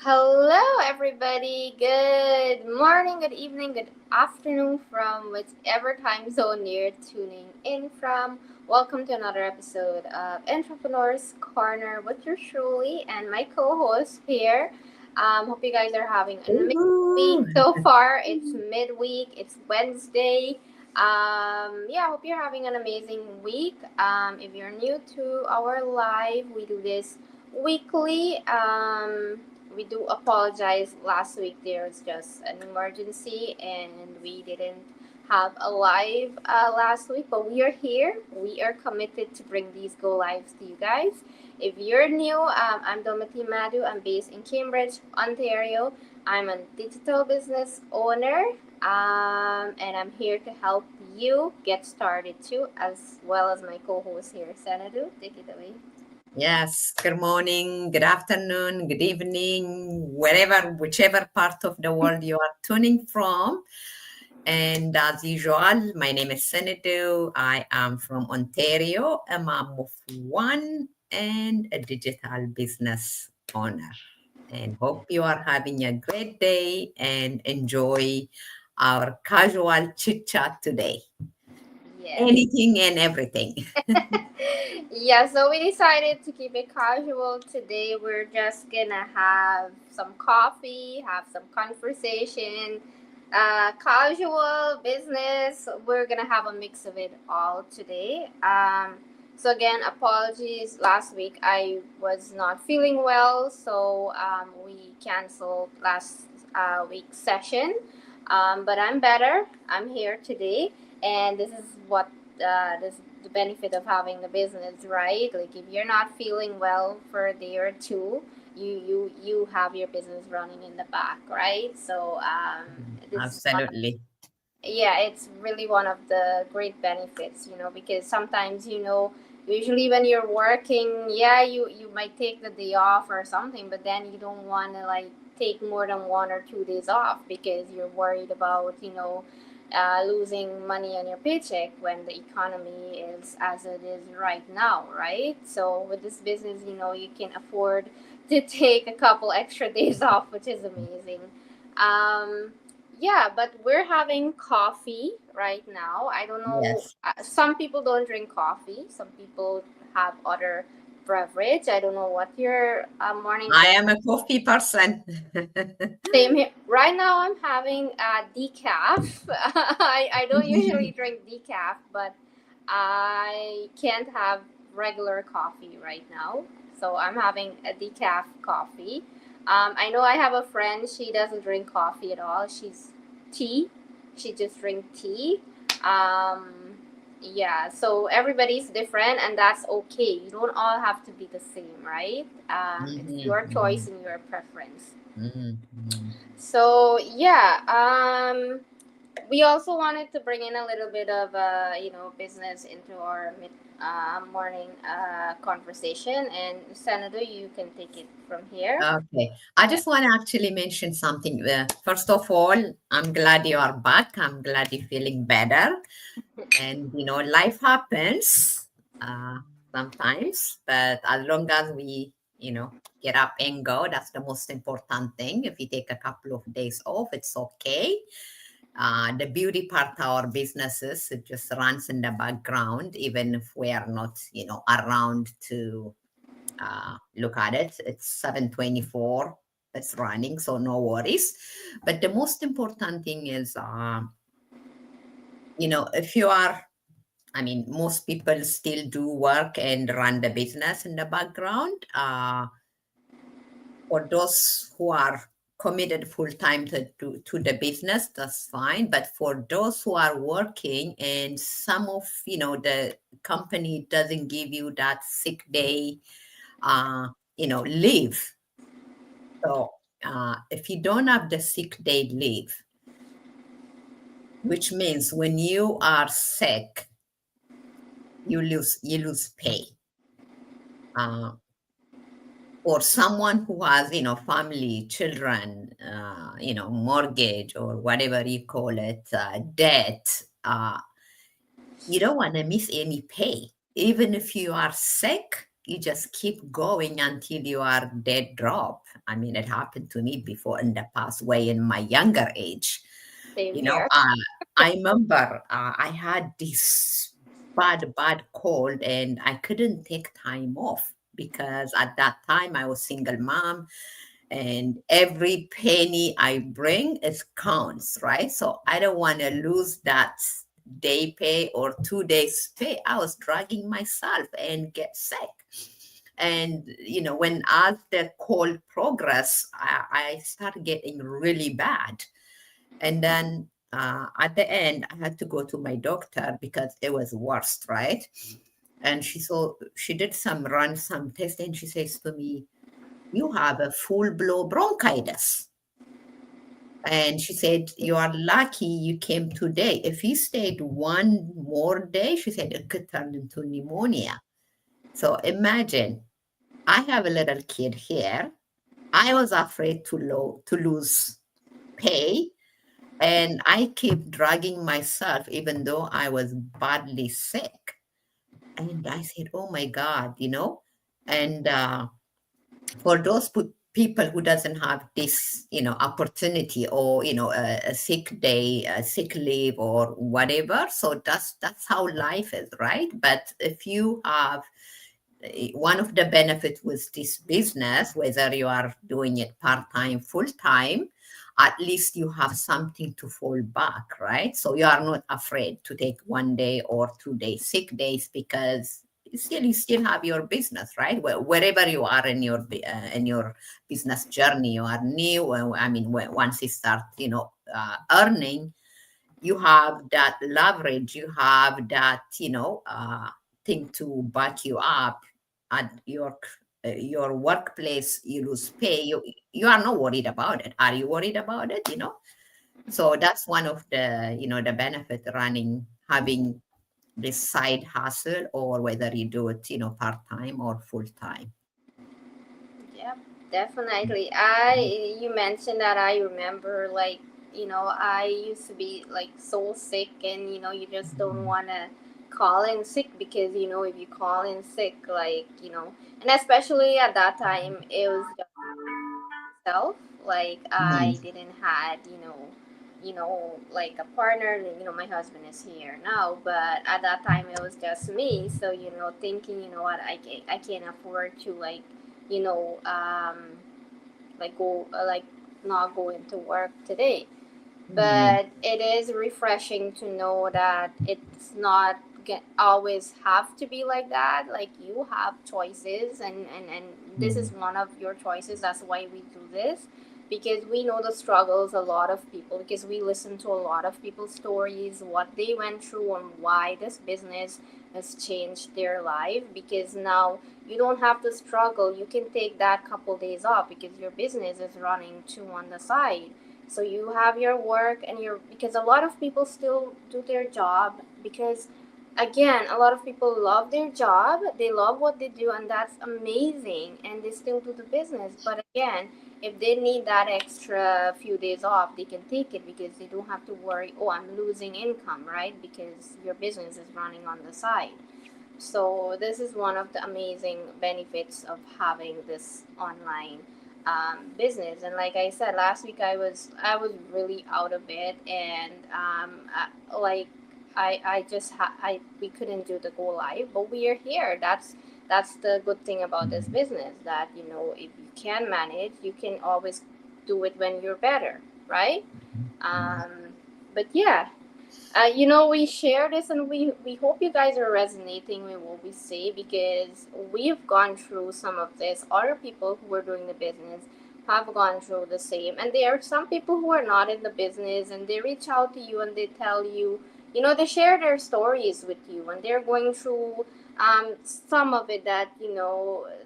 Hello, everybody. Good morning, good evening, good afternoon from whichever time zone you're tuning in from. Welcome to another episode of Entrepreneurs Corner with your Shirley and my co host here. Hope you guys are having an amazing week Woohoo! so far. It's midweek, it's Wednesday. Hope you're having an amazing week. If you're new to our live, we do this weekly. We do apologize. Last week there was just an emergency and we didn't have a live last week, but we are here. We are committed to bring these go lives to you guys. If you're new, I'm Domati Madu. I'm based in Cambridge, Ontario. I'm a digital business owner, and I'm here to help you get started too, as well as my co-host here, Sanadu. Take it away. Yes, good morning, good afternoon, good evening, whichever part of the world you are tuning from. And as usual, my name is Senadu. I am from Ontario, a mom of one and a digital business owner. And hope you are having a great day and enjoy our casual chit chat today. Yes. Anything and everything. Yeah, so we decided to keep it casual today. We're just gonna have some coffee, have some conversation, casual business. We're gonna have a mix of it all today. So again, apologies. Last week I was not feeling well, so we canceled last week's session. But I'm better. I'm here today, and this is what this the benefit of having the business, right? Like if you're not feeling well for a day or two, you have your business running in the back, right? So this is one of, Absolutely. yeah, it's really one of the great benefits, because sometimes, usually when you're working, yeah, you might take the day off or something, but then you don't want to like take more than 1 or 2 days off because you're worried about, losing money on your paycheck when the economy is as it is right now, right? So with this business, you can afford to take a couple extra days off, which is amazing. Um, yeah, but we're having coffee right now. I don't know. Yes. Some people don't drink coffee. Some people have other beverage. I don't know what your morning I cup. am a coffee person. Same here. Right now, I'm having decaf. I don't usually drink decaf, but I can't have regular coffee right now. So I'm having a decaf coffee. I know I have a friend. She doesn't drink coffee at all. She's tea. She just drinks tea. Um, yeah. So everybody's different, and that's okay. You don't all have to be the same, right? It's Mhm, your choice mhm, and your preference. mhm, mhm. So yeah, we also wanted to bring in a little bit of business into our morning conversation. And Senator, you can take it from here. Okay. I Yeah. just want to actually mention something. First of all, I'm glad you are back. I'm glad you're feeling better. And, life happens uh, sometimes, but as long as we, get up and go, that's the most important thing. If you take a couple of days off, it's okay. The beauty part of our businesses, it just runs in the background, even if we are not, around to look at it. It's 7:24. It's running, so no worries. But the most important thing is, if you are, I mean, most people still do work and run the business in the background. For those who are committed full time to the business, that's fine. But for those who are working and some of the company doesn't give you that sick day leave. So if you don't have the sick day leave, which means when you are sick, you lose pay. Uh, or someone who has family, children, mortgage or whatever you call it, debt, you don't want to miss any pay. Even if you are sick, you just keep going until you are dead drop. I mean, it happened to me before in the past, way in my younger age. Same You know, here. I remember I had this bad cold and I couldn't take time off because at that time I was single mom and every penny I bring is counts, right? So I don't want to lose that day pay or 2 days pay. I was dragging myself and get sick. And when as the cold progress, I started getting really bad. And then at the end, I had to go to my doctor because it was worst, right? And she did some test, and she says to me, "You have a full blown bronchitis." And she said, "You are lucky you came today. If you stayed one more day," she said, "it could turn into pneumonia." So imagine, I have a little kid here. I was afraid to lose pay, and I keep dragging myself even though I was badly sick. And I said, "Oh my God," and for those people who doesn't have this opportunity, or a sick day, a sick leave, or whatever, so that's how life is, right? But if you have one of the benefits with this business, whether you are doing it part-time, full-time, at least you have something to fall back, right? So you are not afraid to take 1 day or 2 days sick days, because you still have your business, right? Wherever you are in your business journey, you are new. I mean, once you start, earning, you have that leverage, you have that, thing to back you up. At your workplace, you lose pay, you are not worried about it. Are you worried about it? So that's one of the benefit running, having this side hustle, or whether you do it, part-time or full-time. Yep, definitely. You mentioned that. I remember, like, I used to be like so sick, and you just don't Mhm. want to call in sick, because if you call in sick, like, and especially at that time, it was just myself. Like, I Mhm. didn't had, like a partner. My husband is here now, but at that time it was just me. So, thinking, what, I can't afford to, like, you know, like go like not go into work today. Mhm. But it is refreshing to know that it's not always have to be like that. Like, you have choices, and this is Mhm. one of your choices. That's why we do this, because we know the struggles a lot of people, because we listen to a lot of people's stories, what they went through, and why this business has changed their life. Because now you don't have to struggle. You can take that couple days off because your business is running too on the side. So you have your work and your, because a lot of people still do their job, because again, a lot of people love their job, they love what they do, and that's amazing, and they still do the business. But again, if they need that extra few days off, they can take it, because they don't have to worry, oh, I'm losing income, right? Because your business is running on the side. So this is one of the amazing benefits of having this online business. And like I said last week, I was really out of it, and like I just I we couldn't do the go live, but we are here. That's the good thing about this business, that if you can manage, you can always do it when you're better, right? Mhm. But yeah, we share this, and we hope you guys are resonating with what we say, because we've gone through some of this. Other people who are doing the business have gone through the same. And there are some people who are not in the business, and they reach out to you and they tell you, they share their stories with you, and they're going through some of it, that,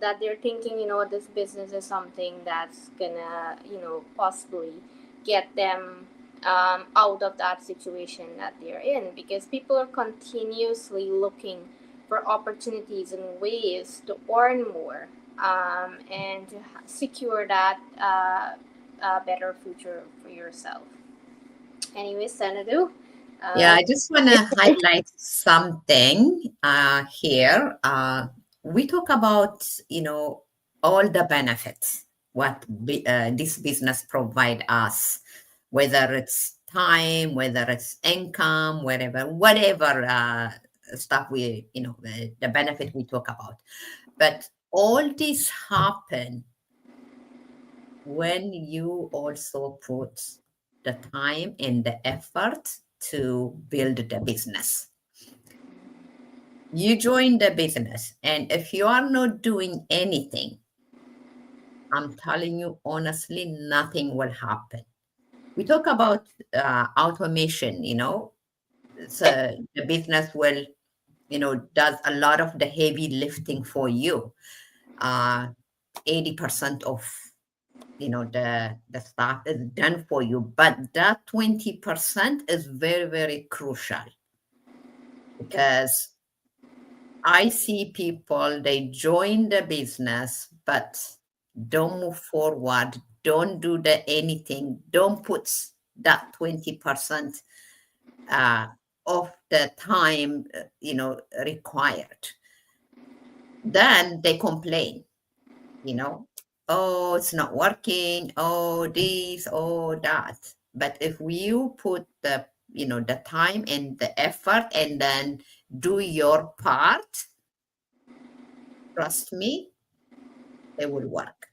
that they're thinking, this business is something that's gonna, possibly get them out of that situation that they're in, because people are continuously looking for opportunities and ways to earn more, and to secure that better future for yourself. Anyway, Sanadu, Yeah, uh, I just want to highlight something here. we talk about, all the benefits what this business provide us, whether it's time, whether it's income, whatever stuff we, the benefit we talk about. But all this happen when you also put the time and the effort to build the business. You join the business, and if you are not doing anything, I'm telling you honestly, nothing will happen. We talk about automation, so the business will, does a lot of the heavy lifting for you. Uh, 80% of, the stuff is done for you, but that 20% is very, very crucial because I see people, they join the business, but don't move forward, don't do the anything, don't put that 20% uh, of the time, required. Then they complain, you know, oh, it's not working, oh, this, oh, that. But if you put the, the time and the effort and then do your part, trust me, they will work.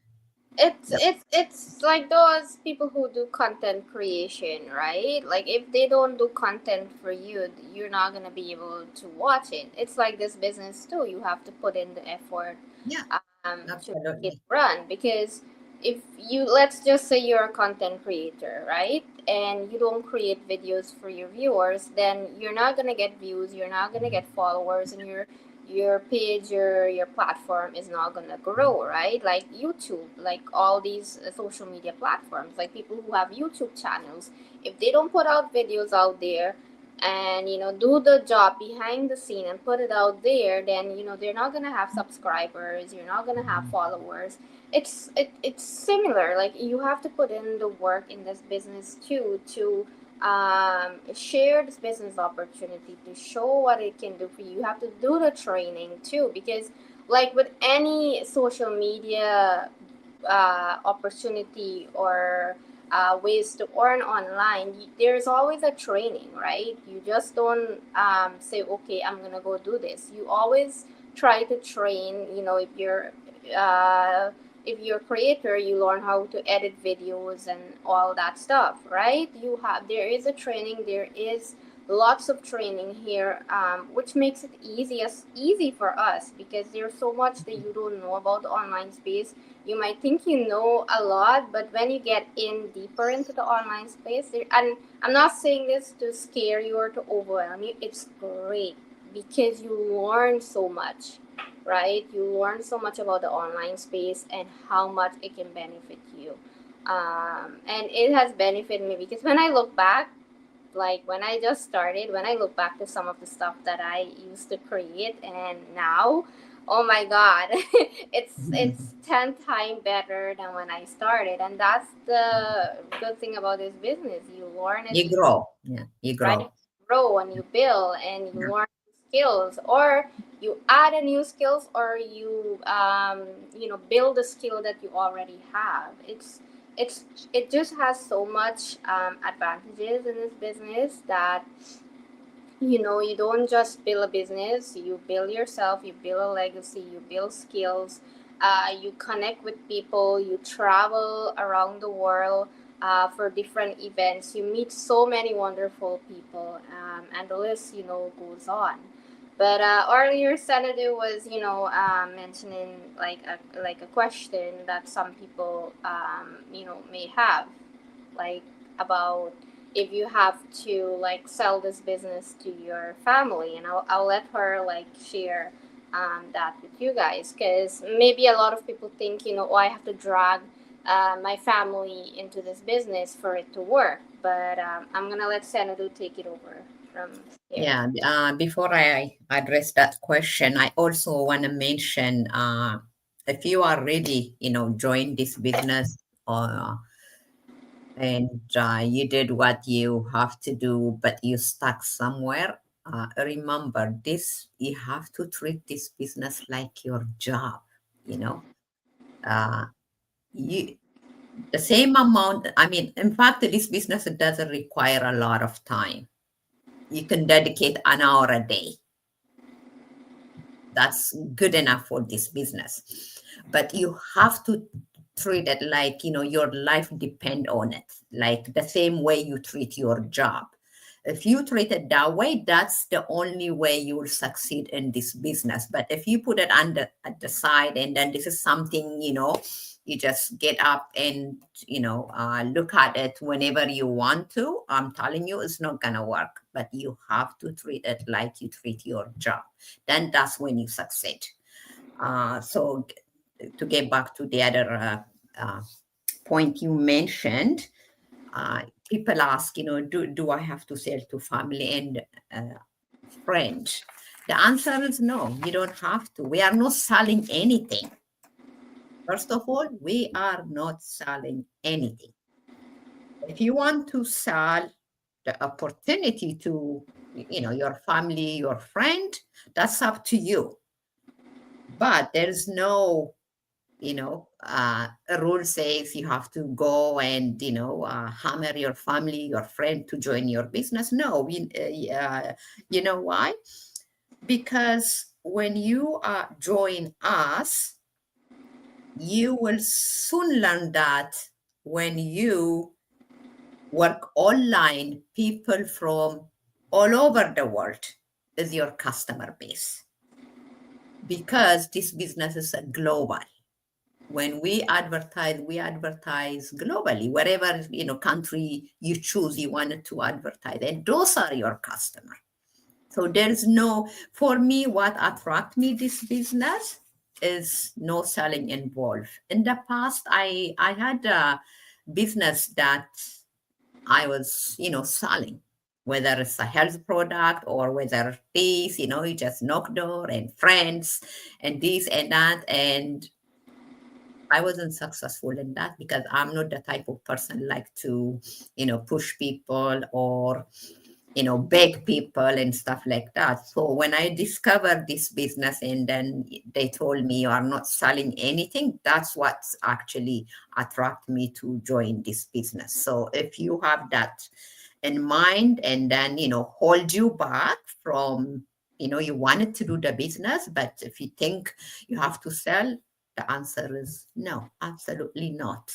It's Yep. it's it's like those people who do content creation, right? Like if they don't do content for you, you're not gonna be able to watch it. It's like this business too. You have to put in the effort Yeah, to make it absolutely. run, because if you, let's just say you're a content creator, right, and you don't create videos for your viewers, then you're not gonna get views, you're not gonna get followers, and your page, your platform is not gonna grow, right? Like YouTube, like all these social media platforms, like people who have YouTube channels, if they don't put out videos out there and do the job behind the scene and put it out there, then they're not gonna have subscribers, you're not gonna have followers. It's similar, like you have to put in the work in this business too, to share this business opportunity, to show what it can do for you. You have to do the training too, because like with any social media opportunity or ways to earn online, there's always a training, right? You just don't say, okay, I'm gonna go do this. You always try to train. If you're a creator, you learn how to edit videos and all that stuff, right? There is a training, there is lots of training here, which makes it easy for us, because there's so much that you don't know about the online space. You might think you know a lot, but when you get in deeper into the online space, and I'm not saying this to scare you or to overwhelm you, it's great because you learn so much, right? You learn so much about the online space and how much it can benefit you. And it has benefited me, because when I look back, like when I just started, when I look back to some of the stuff that I used to create and now, oh my god, it's 10 times better than when I started. And that's the good thing about this business. You learn as You you, grow. Yeah, you right? grow. Grow and you build and you Yeah. learn skills, or you add a new skills, or you build a skill that you already have. It's it just has so much advantages in this business, that you don't just build a business, you build yourself, you build a legacy, you build skills, you connect with people, you travel around the world for different events, you meet so many wonderful people, and the list goes on. But earlier Senator was mentioning like a question that some people may have, like about if you have to like sell this business to your family, and I'll let her like share that with you guys, because maybe a lot of people think oh, I have to drag my family into this business for it to work. But I'm gonna let Senator take it over from here. Yeah. Before I address that question, I also want to mention if you are ready, join this business, and you did what you have to do, but you stuck somewhere. remember this, you have to treat this business like your job, you know. Uh, you the same amount, I mean, in fact, this business doesn't require a lot of time. You can dedicate an hour a day. That's good enough for this business, but you have to treat it like, you know, your life depend on it, like the same way you treat your job. If you treat it that way, that's the only way you will succeed in this business. But if you put it under at the side, and then this is something, you know, you just get up and, you know, look at it whenever you want to, I'm telling you, it's not gonna work. But you have to treat it like you treat your job, then that's when you succeed. So to get back to the other point you mentioned, people ask, you know, do I have to sell to family and friends? The answer is no, you don't have to. We are not selling anything. First of all, we are not selling anything. If you want to sell the opportunity to, you know, your family, your friend, that's up to you. But there's no, you know, a rule says you have to go and, you know, hammer your family, your friend to join your business. No, you know why? Because when you join us, you will soon learn that when you work online, people from all over the world is your customer base, because this business is a global. When we advertise globally, wherever, you know, country you choose, you wanted to advertise, and those are your customer. So there's no, for me, what attract me this business is no selling involved. In the past, I had a business that I was, you know, selling, whether it's a health product or whether this, you know, you just knock door and friends and this and that. And I wasn't successful in that because I'm not the type of person like to, you know, push people or, you know, beg people and stuff like that. So when I discovered this business and then they told me you are not selling anything, that's what actually attracted me to join this business. So if you have that in mind and then, you know, hold you back from, you know, you wanted to do the business, but if you think you have to sell, the answer is no, absolutely not.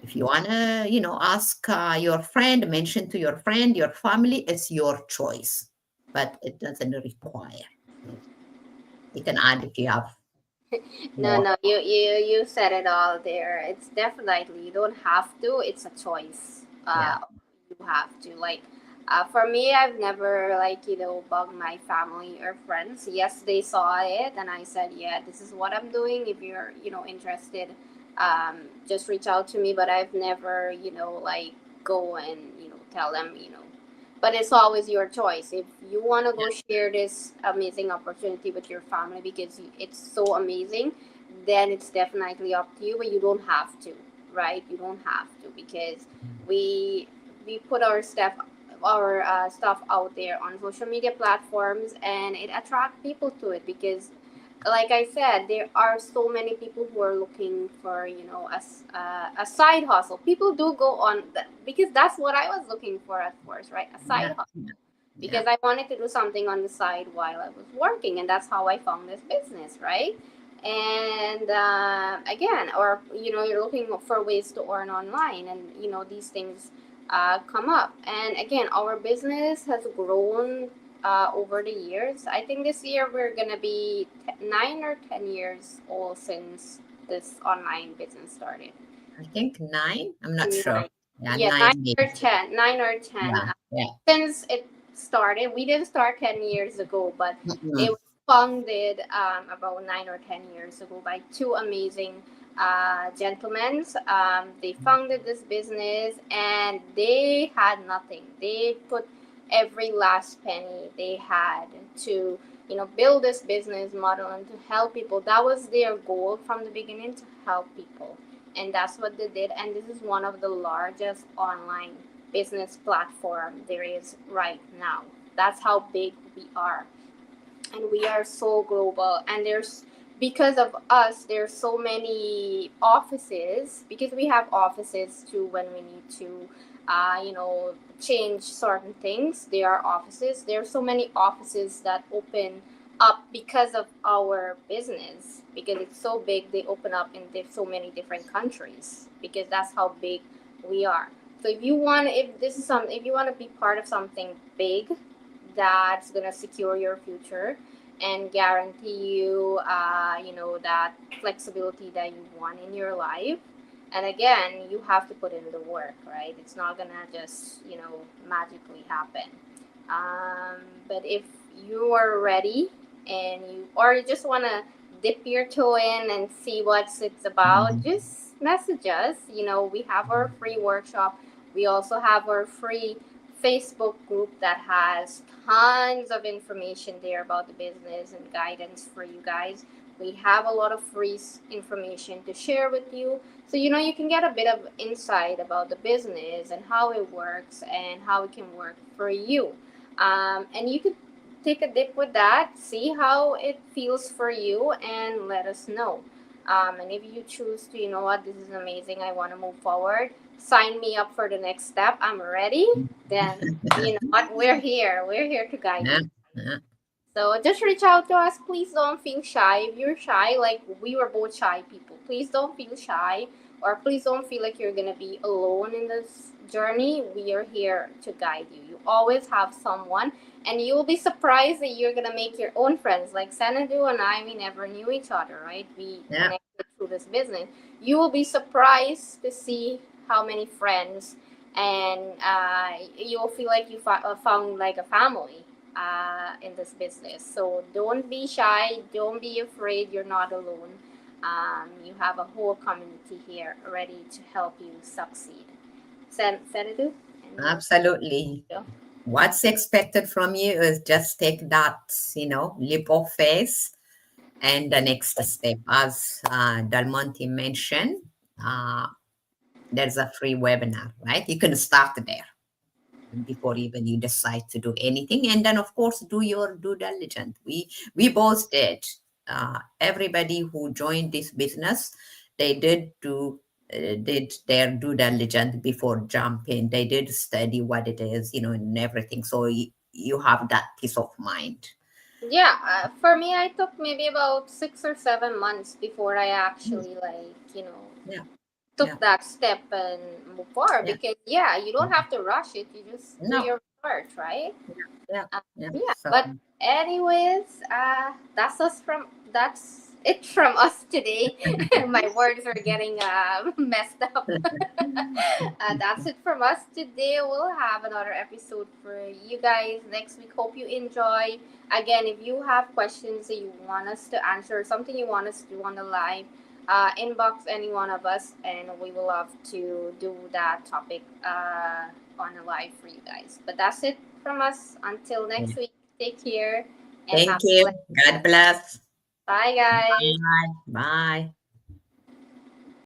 If you want to, you know, ask your friend, mention to your friend, your family, it's your choice, but it doesn't require. You can add if you have No, more. no, you said it all there. It's definitely, you don't have to. It's a choice. Yeah, You have to like. For me, I've never like bugged my family or friends. Yes, they saw it, and I said, yeah, this is what I'm doing. If you're interested, just reach out to me. But I've never like go and tell them. But it's always your choice. If you want to go share this amazing opportunity with your family because it's so amazing, then it's definitely up to you. But you don't have to, right? You don't have to because we we put our stuff out there on social media platforms, and it attracts people to it because like I said, there are so many people who are looking for, a side hustle. People do go on because that's what I was looking for at first, right? A side yeah, hustle yeah, yeah. because I wanted to do something on the side while I was working, and that's how I found this business, right? And again, or you're looking for ways to earn online, and these things come up. And again, our business has grown over the years. I think this year we're gonna be 9 or 10 years old since this online business started. I think nine. I'm not sure. Nine. Yeah, Yeah, nine nine or maybe. 10. 9 or 10. Yeah, yeah. Since it started, we didn't start 10 years ago, but it Mm-mm. was funded about 9 or 10 years ago by two amazing gentlemen. They founded this business and they had nothing. They put every last penny they had to build this business model and to help people. That was their goal from the beginning, to help people, and that's what they did. And this is one of the largest online business platform there is right now. That's how big we are, and we are so global. And there's, because of us, there's so many offices, because we have offices too when we need to change certain things. There are offices, there are so many offices that open up because of our business, because it's so big. They open up in so many different countries, because that's how big we are. So if you want, if this is something, if you want to be part of something big that's gonna secure your future and guarantee you, that flexibility that you want in your life. And again, you have to put in the work, right? It's not gonna just, magically happen. But if you are ready, and you just wanna dip your toe in and see what it's about, Mhm. just message us. We have our free workshop. We also have our free Facebook group that has tons of information there about the business and guidance for you guys. We have a lot of free information to share with you. So, you can get a bit of insight about the business and how it works and how it can work for you. And you could take a dip with that, see how it feels for you, and let us know. And if you choose to, what, this is amazing, I want to move forward, sign me up for the next step, I'm ready, then you know what, we're here to guide Yeah, you. yeah, So just reach out to us. Please don't feel shy. If you're shy, like we were both shy people, please don't feel shy, or please don't feel like you're gonna be alone in this journey. We are here to guide you. You always have someone, and you will be surprised that you're gonna make your own friends. Like Sanadu and I, we never knew each other, right? We yeah, connected through this business. You will be surprised to see how many friends, and you'll feel like you found like a family in this business. So don't be shy, don't be afraid, you're not alone. You have a whole community here ready to help you succeed. Senator, any other? absolutely. What's expected from you is just take that, leap of faith. And the next step, as Del Monte mentioned, uh, there's a free webinar, right? You can start there before even you decide to do anything, and then of course do your due diligence. We both did. Everybody who joined this business, they did their due diligence before jumping. They did study what it is, and everything, so you have that peace of mind. Yeah, for me, I took maybe about 6 or 7 months before I Mm. actually, Yeah, yeah, took that step and move forward. yeah. Because yeah, you don't have to rush it. You just do No. your research, right? Yeah, yeah. Yeah, So but anyways, that's it from us today. My words are getting messed up. That's it from us today. We'll have another episode for you guys next week. Hope you enjoy. Again, if you have questions that you want us to answer, something you want us to do on the live, inbox any one of us, and we will love to do that topic on the live for you guys. But that's it from us. Until next yeah. week, take care and Thank have a you. blessed. God bless. Bye, guys. Bye. Bye.